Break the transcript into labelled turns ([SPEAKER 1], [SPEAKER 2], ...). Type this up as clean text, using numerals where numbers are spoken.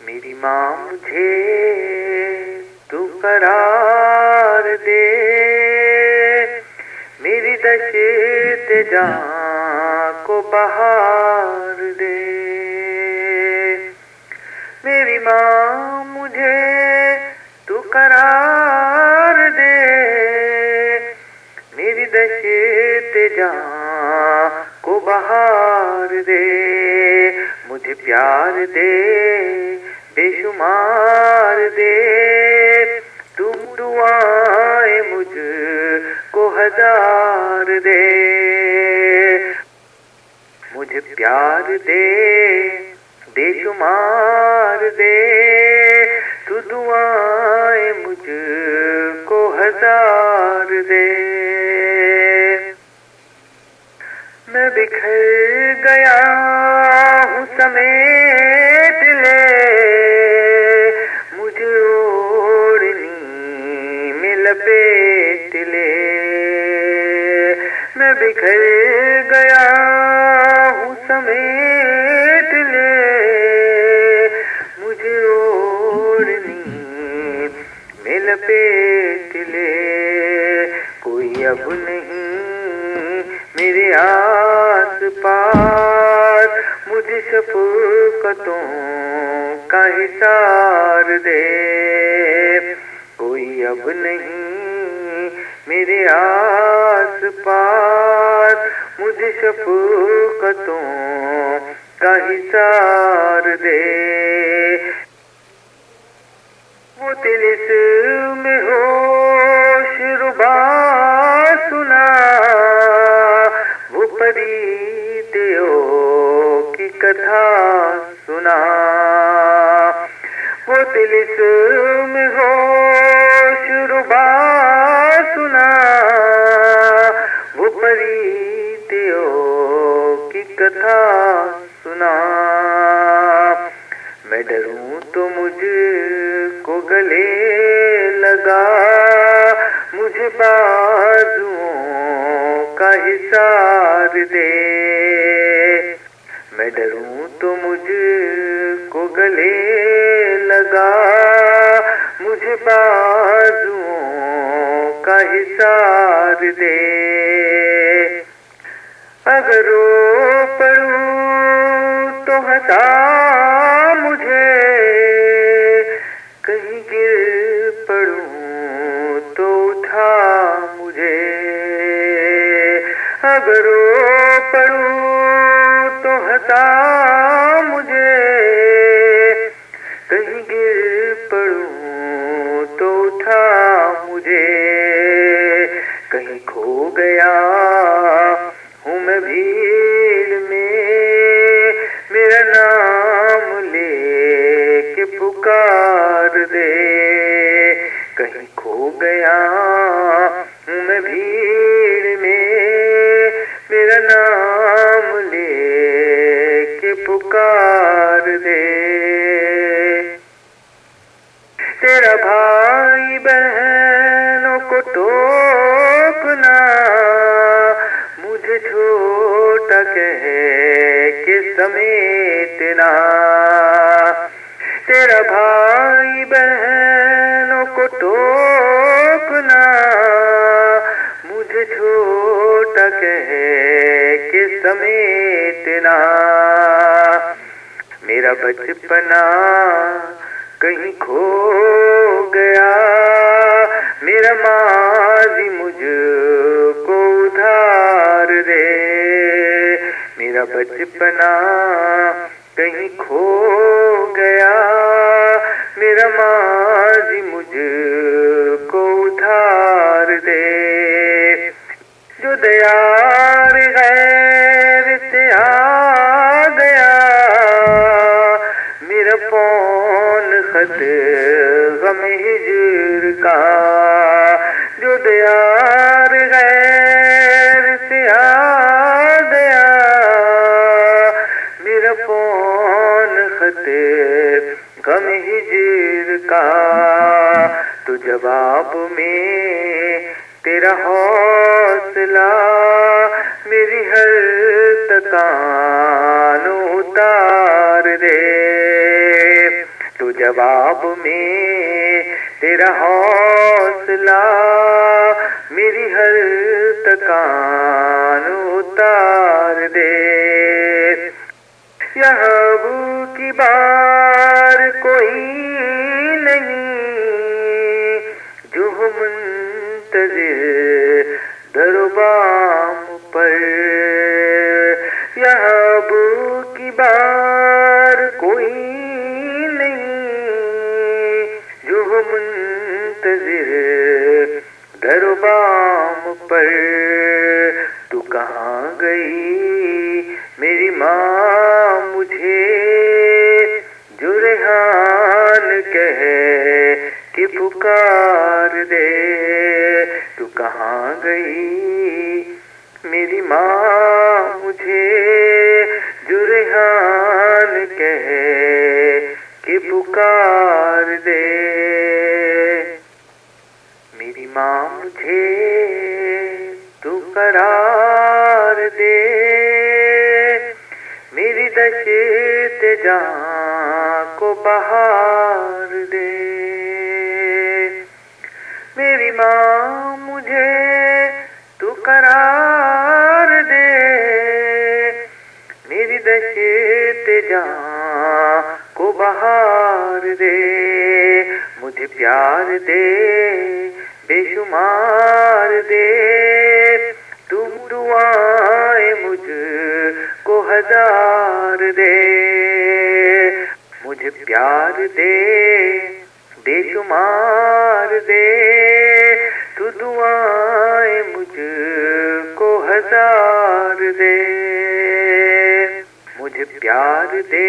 [SPEAKER 1] मेरी माँ मुझे तू करार दे, मेरी दशत जाँ को बहार दे। मेरी माँ मुझे तू करार दे, मेरी दशत जाँ को बहार दे। मुझे प्यार दे बेशुमार दे, तुम दुआएं मुझको हजार दे। मुझे प्यार दे बेशुमार दे, तू दुआएं मुझको हजार दे। मैं बिखर गया हूँ समेट ले, मुझे ओढ़नी में लपेट ले। मैं बिखर गया हूँ समेट ले, मुझे ओढ़नी में लपेट ले। कोई अब नहीं मेरे आस पास, मुझे शफ़क़तों का हिसार दे। कोई अब नहीं मेरे आस पास, मुझे शफ़क़तों का हिसार दे। वो तिलिस्म होश रुबा सुना, वो परीतियों की कथा सुना। वो तिलिस्म होश रुबा सुना, वो परीतियों की कथा सुना। मैं डरूं तो मुझको गले लगा, मुझे बाजुओं का हिसार दे। मैं डरूं तो मुझको गले लगा, मुझे बाजुओं का हिसार दे। अगर रो पड़ूं तो हंसा मुझे, कहीं गिर पड़ूं तो उठा मुझे। अगर रो पड़ूं तो हंसा मुझे, कहीं गिर पड़ूं तो उठा मुझे। कहीं खो गया हूँ मैं भीड़ में, मेरा नाम लेके पुकार दे। कहीं खो गया हूँ मैं भीड़ में, मेरा नाम लेके पुकार दे। तेरा भाई बहनों को टोकना, मुझे छोटा कह के समेटना। तेरा भाई बहनों को टोकना, मुझे छोटा कह के समेटना। मेरा बचपना कहीं खो गया, मेरा माज़ी मुझको उधार दे। मेरा बचपना कहीं खो गया, मेरा माज़ी मुझको उधार दे। जो दयार गैर से आ गया, मेरा पौन खत गम हिजर का। जो दयार गैर से आ गया, मेरा पौन खत गम हिजर का। तो जवाब में तेरा हौसला मेरी हर तकान उतार दे। जवाब में तेरा हौसला मेरी हर थकान उतार दे। यहाँ की बार कोई नहीं जो हो मुंतज़िर दरबाम पर। यहाँ की बार कोई नहीं जो हो मुंतज़िर दरबाम पर। तू कहाँ गई मेरी माँ मुझे जो रेहान कह कि पुकार दे। तू कहाँ गई मेरी माँ मुझे जो रेहान कह कि पुकार दे। मेरी माँ मुझे तू करार दे, मेरी दशत जाँ को बहार दे। मेरी माँ मुझे तू करार दे, मेरी दशत जाँ को बहार दे। मुझे प्यार दे बेशुमार दे, तू दुआएं मुझको हजार दे। मुझे प्यार दे बेशुमार दे, तू दुआएं मुझको हजार दे। मुझे प्यार दे